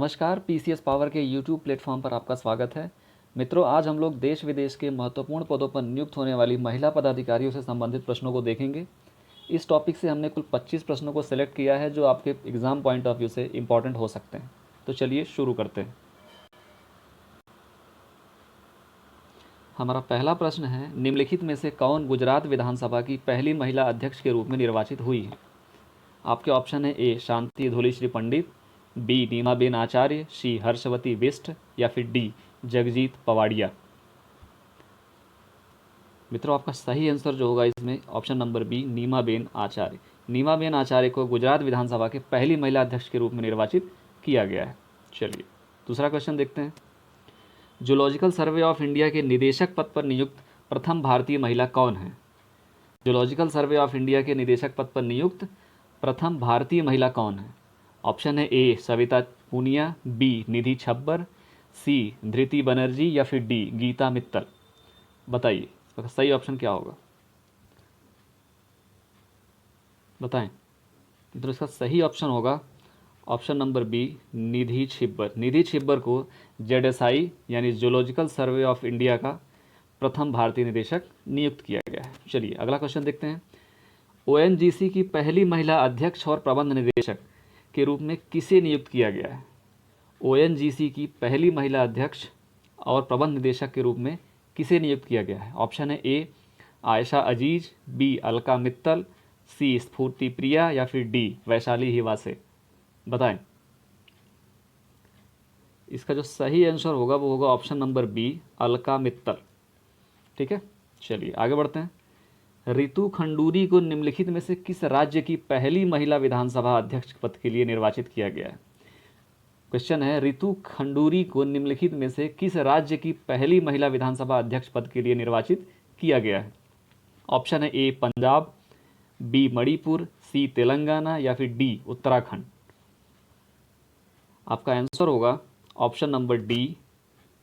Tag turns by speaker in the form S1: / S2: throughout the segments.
S1: नमस्कार, PCS power के YouTube platform पर आपका स्वागत है। मित्रों, आज हम लोग देश विदेश के महत्वपूर्ण पदों पर नियुक्त होने वाली महिला पदाधिकारियों से संबंधित प्रश्नों को देखेंगे। इस टॉपिक से हमने कुल 25 प्रश्नों को सिलेक्ट किया है जो आपके एग्ज़ाम पॉइंट ऑफ व्यू से इम्पॉर्टेंट हो सकते हैं। तो चलिए शुरू करते हैं। हमारा पहला प्रश्न है, निम्नलिखित में से कौन गुजरात विधानसभा की पहली महिला अध्यक्ष के रूप में निर्वाचित हुई है? आपके ऑप्शन है ए शांति धूलीश्री पंडित, बी नीमाबेन आचार्य, सी हर्षवती बिष्ट या फिर डी जगजीत पवाड़िया। मित्रों, आपका सही आंसर जो होगा इसमें ऑप्शन नंबर बी नीमाबेन आचार्य। नीमाबेन आचार्य को गुजरात विधानसभा के पहली महिला अध्यक्ष के रूप में निर्वाचित किया गया है। चलिए दूसरा क्वेश्चन देखते हैं। जूलॉजिकल सर्वे ऑफ इंडिया के निदेशक पद पर नियुक्त प्रथम भारतीय महिला कौन है? जूलॉजिकल सर्वे ऑफ इंडिया के निदेशक पद पर नियुक्त प्रथम भारतीय महिला कौन है? ऑप्शन है ए सविता पूनिया, बी निधि छब्बर, सी धृति बनर्जी या फिर डी गीता मित्तल। बताइए इसका सही ऑप्शन क्या होगा, बताएं। तो इसका सही ऑप्शन होगा ऑप्शन नंबर बी निधि छिब्बर। निधि छिब्बर को जेडएसआई यानी जूलॉजिकल सर्वे ऑफ इंडिया का प्रथम भारतीय निदेशक नियुक्त किया गया है। चलिए अगला क्वेश्चन देखते हैं। ओएनजीसी की पहली महिला अध्यक्ष और प्रबंध निदेशक के रूप में किसे नियुक्त किया गया है? ओएनजीसी की पहली महिला अध्यक्ष और प्रबंध निदेशक के रूप में किसे नियुक्त किया गया है? ऑप्शन है ए आयशा अजीज, बी अलका मित्तल, सी स्फूर्ति प्रिया या फिर डी वैशाली हिवासे। बताएं। इसका जो सही आंसर होगा वो होगा option number B Alka Mittal. ठीक है, चलिए आगे बढ़ते हैं। रितु खंडूरी को निम्नलिखित में से किस राज्य की पहली महिला विधानसभा अध्यक्ष पद के लिए निर्वाचित किया गया है? क्वेश्चन है, रितु खंडूरी को निम्नलिखित में से किस राज्य की पहली महिला विधानसभा अध्यक्ष पद के लिए निर्वाचित किया गया है? ऑप्शन है ए पंजाब, बी मणिपुर, सी तेलंगाना या फिर डी उत्तराखंड। आपका आंसर होगा option number D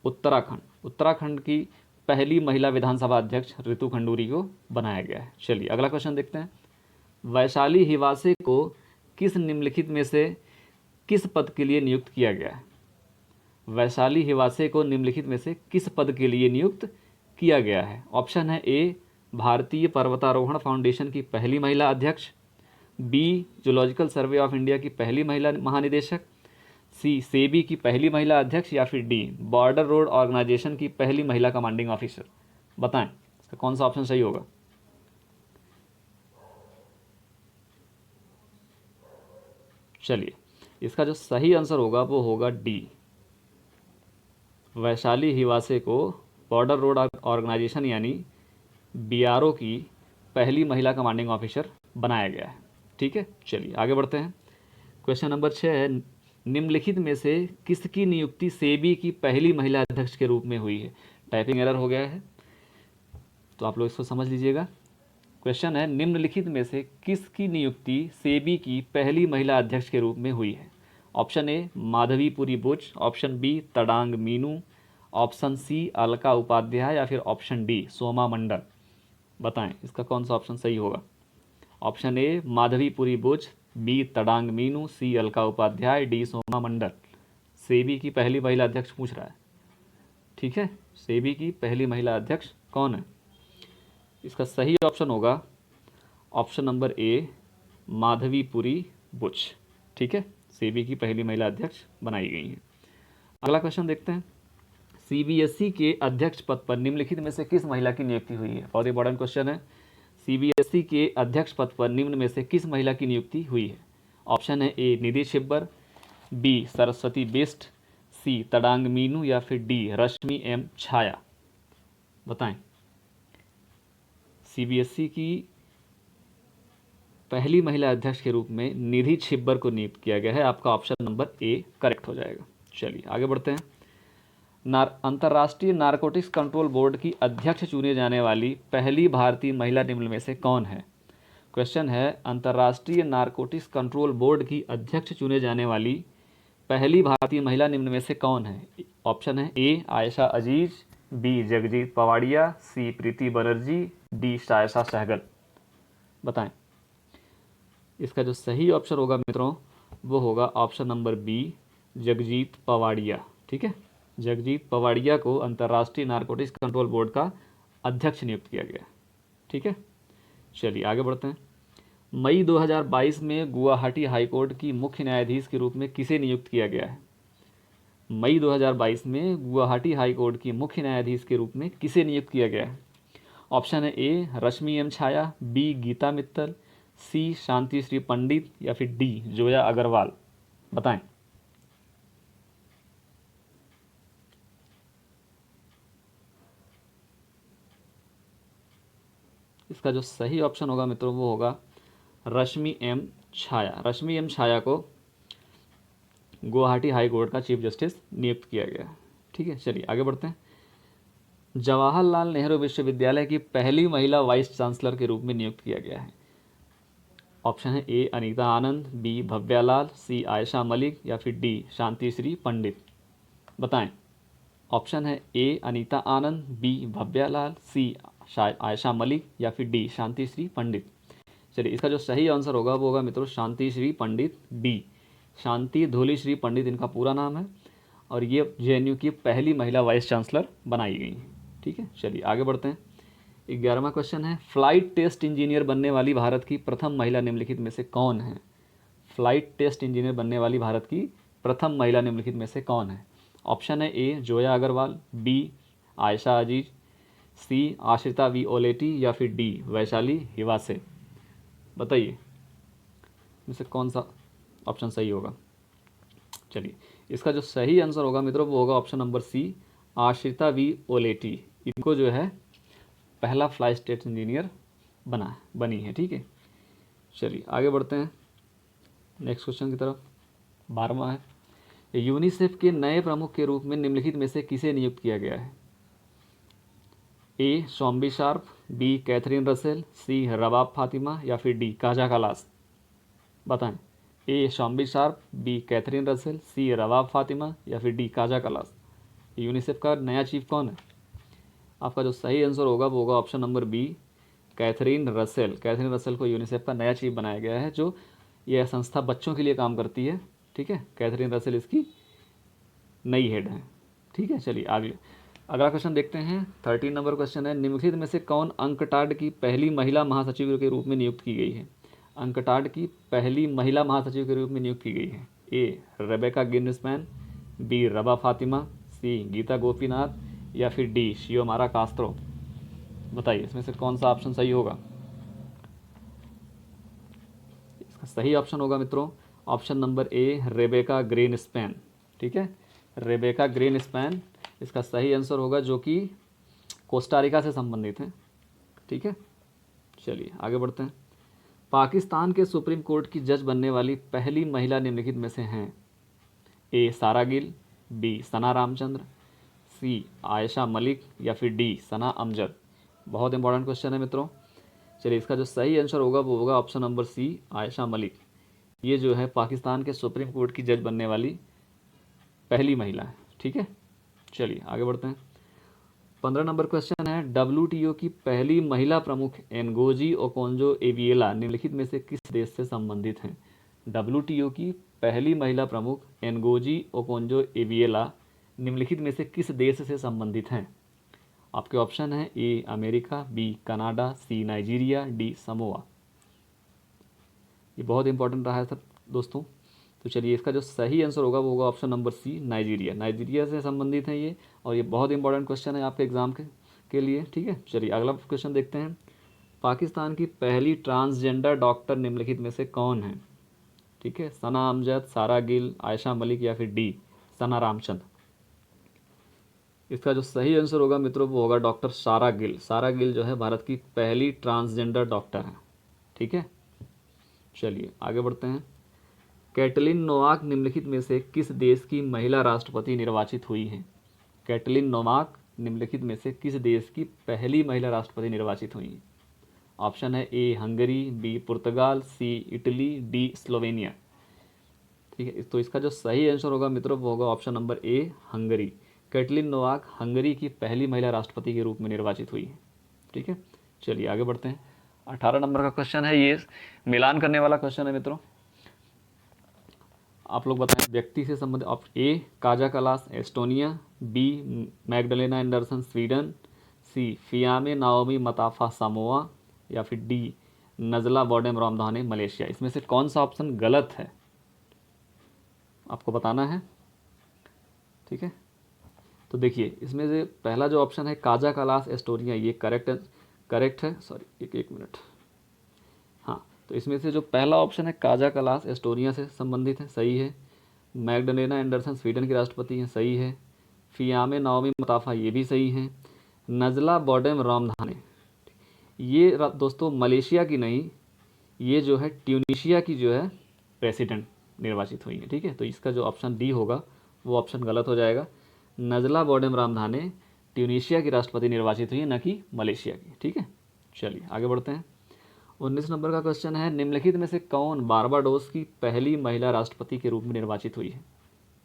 S1: Uttarakhand. Uttarakhand की पहली महिला विधानसभा अध्यक्ष रितु खंडूरी को बनाया गया है। चलिए अगला क्वेश्चन देखते हैं। वैशाली हिवासे को किस निम्नलिखित में से किस पद के लिए नियुक्त किया गया है? वैशाली हिवासे को निम्नलिखित में से किस पद के लिए नियुक्त किया गया है? ऑप्शन है ए भारतीय पर्वतारोहण फाउंडेशन की पहली महिला अध्यक्ष, B zoological survey of India की पहली महिला महानिदेशक, सी सेबी की पहली महिला अध्यक्ष या फिर डी बॉर्डर रोड ऑर्गेनाइजेशन की पहली महिला कमांडिंग ऑफिसर। बताएं इसका कौन सा ऑप्शन सही होगा। चलिए इसका जो सही आंसर होगा वो होगा डी वैशाली हिवासे को बॉर्डर रोड ऑर्गेनाइजेशन यानी बीआरओ की पहली महिला कमांडिंग ऑफिसर बनाया गया है। ठीक है, चलिए आगे बढ़ते हैं। क्वेश्चन नंबर 6 है, निम्नलिखित में से किसकी नियुक्ति सेबी की पहली महिला अध्यक्ष के रूप में हुई है? टाइपिंग एरर हो गया है तो आप लोग इसको समझ लीजिएगा। क्वेश्चन है, निम्नलिखित में से किसकी नियुक्ति सेबी की पहली महिला अध्यक्ष के रूप में हुई है? Option A Madhabi Puri Buch, option B Tadang Minu, option C Alka Upadhyay या फिर ऑप्शन डी सोमा मंडल। बताएं इसका कौन सा ऑप्शन सही होगा। Option A Madhabi Puri Buch, B Tadang Minu, C Alka Upadhyay, D Soma Mondal. SEBI की पहली महिला अध्यक्ष पूछ रहा है। ठीक है, सेबी की पहली महिला अध्यक्ष कौन है? इसका सही ऑप्शन होगा ऑप्शन नंबर ए माधवीपुरी बुच। ठीक है, सेबी की पहली महिला अध्यक्ष बनाई गई हैं। अगला क्वेश्चन देखते हैं। सीबीएसई के अध्यक्ष पद पर निम्नलिखित में से किस महिला की नियुक्ति हुई है? बहुत इंपॉर्टेंट क्वेश्चन है। सीबीएसई के अध्यक्ष पद पर निम्न में से किस महिला की नियुक्ति हुई है? ऑप्शन है ए निधि छिब्बर, बी सरस्वती बिष्ट, सी तडांग मीनू या फिर डी रश्मि एम छाया। बताएं सीबीएसई की पहली महिला अध्यक्ष के रूप में निधि छिब्बर को नियुक्त किया गया है। आपका ऑप्शन नंबर ए करेक्ट हो जाएगा। चलिए आगे बढ़ते हैं। अंतर्राष्ट्रीय नारकोटिक्स कंट्रोल बोर्ड की अध्यक्ष चुने जाने वाली पहली भारतीय महिला निम्न में से कौन है? क्वेश्चन है, अंतर्राष्ट्रीय नारकोटिक्स कंट्रोल बोर्ड की अध्यक्ष चुने जाने वाली पहली भारतीय महिला निम्न में से कौन है? ऑप्शन है ए आयशा अजीज, बी जगजीत पवाड़िया, सी प्रीति बनर्जी, डी सायशा सहगल। बताएं इसका जो सही ऑप्शन होगा मित्रों वो होगा option number B Jagjit Pawaria, ठीक है, जगजीत पवाड़िया को अंतर्राष्ट्रीय नारकोटिक्स कंट्रोल बोर्ड का अध्यक्ष नियुक्त किया गया, ठीक है। चलिए आगे बढ़ते हैं। मई 2022 में गुवाहाटी हाईकोर्ट की मुख्य न्यायाधीश के रूप में किसे नियुक्त किया गया है? मई 2022 में गुवाहाटी हाईकोर्ट की मुख्य न्यायाधीश के रूप में किसे नियुक्त किया गया है? ऑप्शन है ए रश्मि एम छाया, बी गीता मित्तल, सी शांति श्री पंडित या फिर डी जोया अग्रवाल। बताएं। इसका जो सही ऑप्शन होगा मित्रों वो होगा रश्मि एम छाया। रश्मि एम छाया को गुवाहाटी हाई कोर्ट का चीफ जस्टिस नियुक्त किया गया, ठीक है। चलिए आगे बढ़ते हैं। जवाहरलाल नेहरू विश्वविद्यालय की पहली महिला वाइस चांसलर के रूप में नियुक्त किया गया है। ऑप्शन है ए अनीता आनंद, बी भव्यालाल, सी आयशा मलिक या फिर डी शांति श्री पंडित। बताएं। ऑप्शन है ए अनीता आनंद, बी भव्यालाल, सी आयशा मलिक या फिर डी शांति श्री पंडित। चलिए इसका जो सही आंसर होगा वो होगा मित्रों शांति श्री पंडित, बी शांति धोली श्री पंडित इनका पूरा नाम है और ये जेएनयू की पहली महिला वाइस चांसलर बनाई गई, ठीक है। चलिए आगे बढ़ते हैं। 11वां क्वेश्चन है फ्लाइट टेस्ट इंजीनियर बनने वाली भारत की प्रथम महिला निम्नलिखित में से कौन है? फ्लाइट टेस्ट इंजीनियर बनने वाली भारत की प्रथम महिला निम्नलिखित में से कौन है? ऑप्शन है A Zoya Agarwal, B Ayesha Aziz, C Ashritha V Oleti या फिर डी वैशाली हिवासे। बताइए में से कौन सा ऑप्शन सही होगा? चलिए इसका जो सही आंसर होगा मित्रों वो होगा option number C Ashritha V Oleti. इनको जो है पहला फ्लाइट टेस्ट इंजीनियर बनी है, ठीक है। चलिए आगे बढ़ते हैं नेक्स्ट क्वेश्चन की तरफ। 12वां है यूनिसेफ के नए प्रमुख के रूप में निम्नलिखित में से किसे नियुक्त किया गया है? ए शॉम्बी शार्प, बी कैथरीन रसेल, सी रबाब फातिमा या फिर डी काजा कलास। बताएं। ए शॉम्बी शार्प, बी कैथरीन रसेल, सी रबाब फातिमा या फिर डी काजा कलास। यूनिसेफ का नया चीफ कौन है? आपका जो सही आंसर होगा वो होगा option number B Catherine Russell. Catherine Russell को यूनिसेफ का नया चीफ बनाया गया है, जो यह संस्था बच्चों के लिए काम करती है, ठीक है। कैथरीन रसेल इसकी नई हेड है, ठीक है। चलिए आगे अगला क्वेश्चन देखते हैं। 13 नंबर क्वेश्चन है निम्नलिखित में से कौन अंकटाड की पहली महिला महासचिव के रूप में नियुक्त की गई है? अंकटाड की पहली महिला महासचिव के रूप में नियुक्त की गई है। ए रेबेका गिन्सपैन, बी रबा फातिमा, सी गीता गोपीनाथ या फिर डी शियोमारा कास्त्रो। बताइए इसमें से कौन सा ऑप्शन सही होगा? इसका सही ऑप्शन होगा मित्रों ऑप्शन नंबर ए रेबेका ग्रीनस्पैन, ठीक है। रेबेका ग्रीनस्पैन इसका सही आंसर होगा, जो कि कोस्टारिका से संबंधित है, ठीक है। चलिए आगे बढ़ते हैं। पाकिस्तान के सुप्रीम कोर्ट की जज बनने वाली पहली महिला निम्नलिखित में से हैं? ए सारा गिल, बी सना रामचंद्र, सी आयशा मलिक या फिर डी सना अमजद। बहुत इंपॉर्टेंट क्वेश्चन है मित्रों। चलिए इसका जो सही आंसर होगा वो होगा option number C Ayesha Malik. ये जो है पाकिस्तान के सुप्रीम कोर्ट की जज बनने वाली पहली महिला है, ठीक है। चलिए आगे बढ़ते हैं। 15 नंबर क्वेश्चन है WTO की पहली महिला प्रमुख एनगोजी ओकोंजो एविएला निम्नलिखित में से किस देश से संबंधित हैं? WTO की पहली महिला प्रमुख एनगोजी ओकोंजो एविएला निम्नलिखित में से किस देश से संबंधित हैं? आपके ऑप्शन है A America, B Canada, C Nigeria, D Samoa. ये बहुत इंपॉर्टेंट रहा है सब दोस्तों। तो चलिए इसका जो सही आंसर होगा वो होगा option number C Nigeria. Nigeria से संबंधित हैं ये, और ये बहुत इंपॉर्टेंट क्वेश्चन है आपके एग्जाम के लिए, ठीक है। चलिए अगला क्वेश्चन देखते हैं। पाकिस्तान की पहली ट्रांसजेंडर डॉक्टर निम्नलिखित में से कौन है? ठीक है, सना अमजद, सारा गिल, आयशा मलिक या फिर डी सना रामचंद। इसका जो सही आंसर होगा मित्रों वो होगा डॉक्टर सारा गिल। सारा गिल जो है भारत की पहली ट्रांसजेंडर डॉक्टर है, ठीक है। चलिए आगे बढ़ते हैं। कैटलिन नोवाक निम्नलिखित में से किस देश की महिला राष्ट्रपति निर्वाचित हुई हैं? कैटलिन नोवाक निम्नलिखित में से किस देश की पहली महिला राष्ट्रपति निर्वाचित हुई हैं? ऑप्शन है ए हंगरी, बी पुर्तगाल, सी इटली, डी स्लोवेनिया। ठीक है, तो इसका जो सही आंसर होगा मित्रों वो होगा ऑप्शन नंबर ए हंगरी। कैटलिन नोवाक हंगरी की पहली महिला राष्ट्रपति के रूप में निर्वाचित हुई है, ठीक है। चलिए आगे बढ़ते हैं। 18 नंबर का क्वेश्चन है, ये मिलान करने वाला क्वेश्चन है मित्रों। आप लोग बताएं व्यक्ति से संबंधित। Option A Kaja Kallas Estonia, B Magdalena Andersson Sweden, C Fiame Naomi Mata'afa Samoa, या फिर डी नजला बॉडेम रामधाने मलेशिया। इसमें से कौन सा ऑप्शन गलत है आपको बताना है, ठीक है। तो देखिए इसमें से पहला जो ऑप्शन है काजा कलास एस्टोनिया, ये करेक्ट है। सॉरी एक मिनट। हाँ, तो इसमें से जो पहला ऑप्शन है काजा कलास एस्टोनिया से संबंधित है, सही है। मैग्डलेना एंडरसन स्वीडन के राष्ट्रपति हैं, सही है। फियामे नाओमी मुताफा, ये भी सही है। नजला बॉडेम रामधाने, ये दोस्तों मलेशिया की नहीं, ये जो है ट्यूनीशिया की जो है प्रेसिडेंट निर्वाचित हुई है, ठीक है। तो इसका जो ऑप्शन डी होगा वो ऑप्शन गलत हो जाएगा। नजला बॉडेम रामधाने ट्यूनीशिया की राष्ट्रपति निर्वाचित हुई है, न कि मलेशिया की, ठीक है। चलिए आगे बढ़ते हैं। 19 नंबर का क्वेश्चन है, निम्नलिखित में से कौन बारबाडोस की पहली महिला राष्ट्रपति के रूप में निर्वाचित हुई है।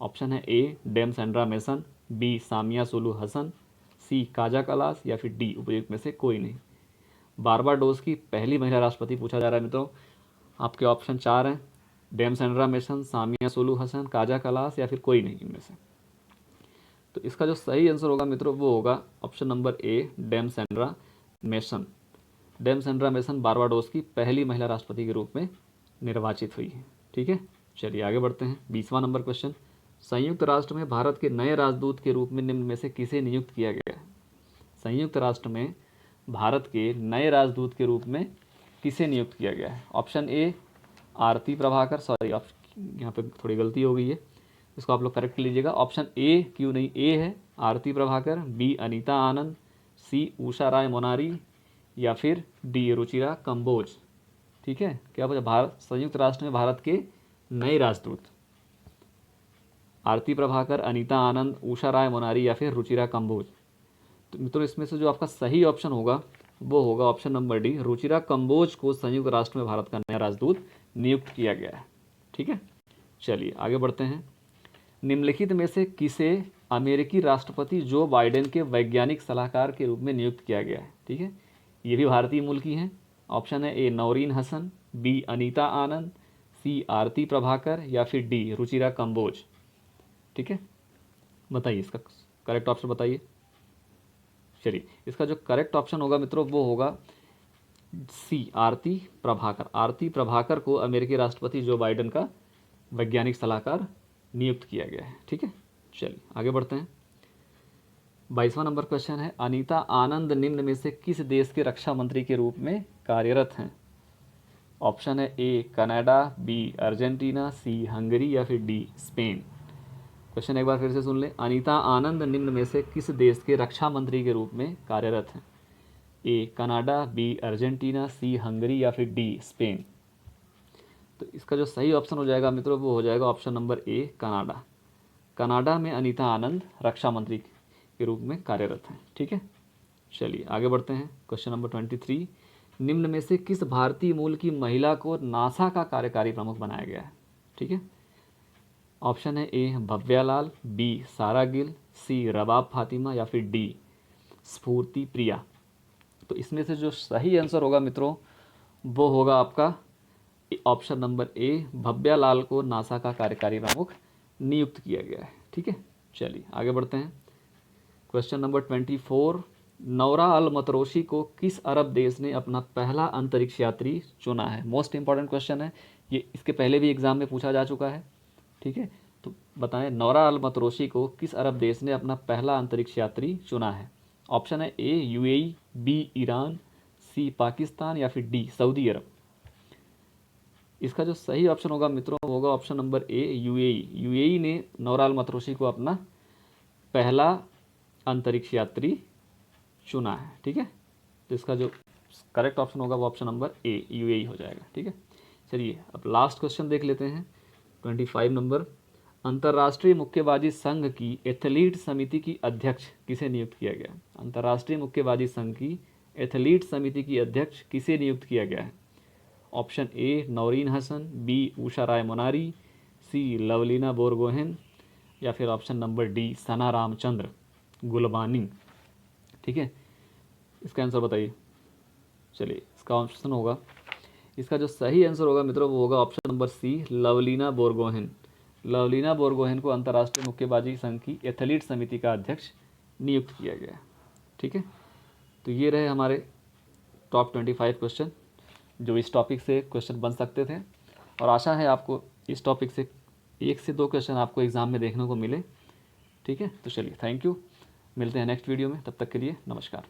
S1: ऑप्शन है A Dame Sandra Mason, B Samia Suluhu Hassan, C Kaja Kallas, या फिर डी उपयुक्त में से कोई नहीं। बारबाडोस की पहली महिला राष्ट्रपति पूछा जा रहा है मित्रों। आपके ऑप्शन 4 हैं, dam Sandra mason, Samia Suluhu Hasan, Kaza Kallas, या फिर कोई नहीं इनमें से। तो इसका जो सही आंसर होगा मित्रों वो होगा option number A Dame Sandra Mason. Dame Sandra Mason Barbados की पहली महिला राष्ट्रपति के रूप में निर्वाचित हुई है, ठीक है। चलिए आगे बढ़ते हैं। 20वां नंबर क्वेश्चन, संयुक्त राष्ट्र में भारत के नए राजदूत के रूप में निम्न में से किसे नियुक्त किया गया है। संयुक्त राष्ट्र में भारत के नए राजदूत के रूप में किसे नियुक्त किया गया है। ऑप्शन ए आरती प्रभाकर, सॉरी यहाँ पे थोड़ी गलती हो गई है, इसको आप लोग करेक्ट लीजिएगा। ऑप्शन ए क्यों नहीं, ए है आरती प्रभाकर, बी अनीता आनंद, सी उषा राय मोनारी, या फिर डी रुचिरा कंबोज, ठीक है। क्या पूछा, भारत संयुक्त राष्ट्र में भारत के नए राजदूत, आरती प्रभाकर, अनीता आनंद, उषा राय मोनारी, या फिर रुचिरा कंबोज। तो मित्रों इसमें से जो आपका सही ऑप्शन होगा वो होगा option number D, Ruchira Kamboj को संयुक्त राष्ट्र में भारत का नया राजदूत नियुक्त किया गया है, ठीक है। चलिए आगे बढ़ते हैं। निम्नलिखित में से किसे अमेरिकी राष्ट्रपति जो बाइडेन के वैज्ञानिक सलाहकार के रूप में नियुक्त किया गया है, ठीक है। ये भी भारतीय मूल की हैं। ऑप्शन है ए नौरीन हसन, बी अनीता आनंद, सी आरती प्रभाकर, या फिर डी रुचिरा कंबोज, ठीक है। बताइए इसका करेक्ट ऑप्शन बताइए। चलिए इसका जो करेक्ट ऑप्शन होगा मित्रों वो होगा सी आरती प्रभाकर। आरती प्रभाकर को अमेरिकी राष्ट्रपति जो बाइडेन का वैज्ञानिक सलाहकार नियुक्त किया गया है, ठीक है। चलिए आगे बढ़ते हैं। 22वां नंबर क्वेश्चन है, अनीता आनंद निम्न में से किस देश के रक्षा मंत्री के रूप में कार्यरत हैं। ऑप्शन है A Canada, B Argentina, C Hungary, या फिर डी स्पेन। क्वेश्चन एक बार फिर से सुन लें। अनीता आनंद निम्न में से किस देश के रक्षा मंत्री के रूप में कार्यरत हैं। A Canada, B Argentina, C Hungary, या फिर डी स्पेन। तो इसका जो सही ऑप्शन हो जाएगा मित्रों वो हो जाएगा ऑप्शन नंबर ए कनाडा। कनाडा में अनीता आनंद रक्षा मंत्री के रूप में कार्यरत हैं, ठीक है। चलिए आगे बढ़ते हैं। क्वेश्चन नंबर 23, निम्न में से किस भारतीय मूल की महिला को नासा का कार्यकारी प्रमुख बनाया गया है, ठीक है। ऑप्शन है ए भव्या लाल, बी सारा गिल, सी रबाब फातिमा, या फिर डी स्फूर्ति प्रिया। तो इसमें से जो सही आंसर होगा मित्रों वो होगा आपका ऑप्शन नंबर ए भव्या लाल को नासा का कार्यकारी प्रमुख नियुक्त किया गया है, ठीक है। चलिए आगे बढ़ते हैं। क्वेश्चन नंबर 24, नौरा अल मतरोशी को किस अरब देश ने अपना पहला अंतरिक्ष यात्री चुना है। मोस्ट इंपॉर्टेंट क्वेश्चन है ये, इसके पहले भी एग्जाम में पूछा जा चुका है, ठीक है। तो बताएं नौरा अल मतरोशी को किस अरब देश ने अपना पहला अंतरिक्ष यात्री चुना है। ऑप्शन है ए यूएई, बी ईरान, सी पाकिस्तान, या फिर डी सऊदी अरब। इसका जो सही ऑप्शन होगा मित्रों होगा ऑप्शन नंबर ए यूएई। यूएई ने नौरा अल मतरोशी को अपना पहला अंतरिक्ष यात्री चुना है, ठीक है। तो इसका जो करेक्ट ऑप्शन होगा वो ऑप्शन नंबर ए यूएई हो जाएगा, ठीक है। चलिए अब लास्ट क्वेश्चन देख लेते हैं। 25 नंबर, अंतर्राष्ट्रीय मुक्केबाजी संघ की एथलीट समिति की अध्यक्ष किसे नियुक्त किया गया। अंतर्राष्ट्रीय मुक्केबाजी संघ की एथलीट समिति की अध्यक्ष किसे नियुक्त किया गया है। Option A Naureen Hasan, B Usha Rai Monari, C Lovlina Borgohain, या फिर option number D Sana Ramchand Gulwani, ठीक है। इसका आंसर बताइए। चलिए इसका ऑप्शन होगा, इसका जो सही आंसर होगा मित्रों वो होगा option number C Lovlina Borgohain. लवलीना बोरगोहेन को अंतर्राष्ट्रीय मुक्केबाजी संघ की एथलीट समिति का अध्यक्ष नियुक्त किया गया। ठीक है, तो ये रहे हमारे टॉप 25 क्वेश्चन जो इस टॉपिक से क्वेश्चन बन सकते थे, और आशा है आपको इस टॉपिक से 1 से 2 क्वेश्चन आपको एग्ज़ाम में देखने को मिले। ठीक है, तो चलिए थैंक यू, मिलते हैं नेक्स्ट वीडियो में, तब तक के लिए नमस्कार।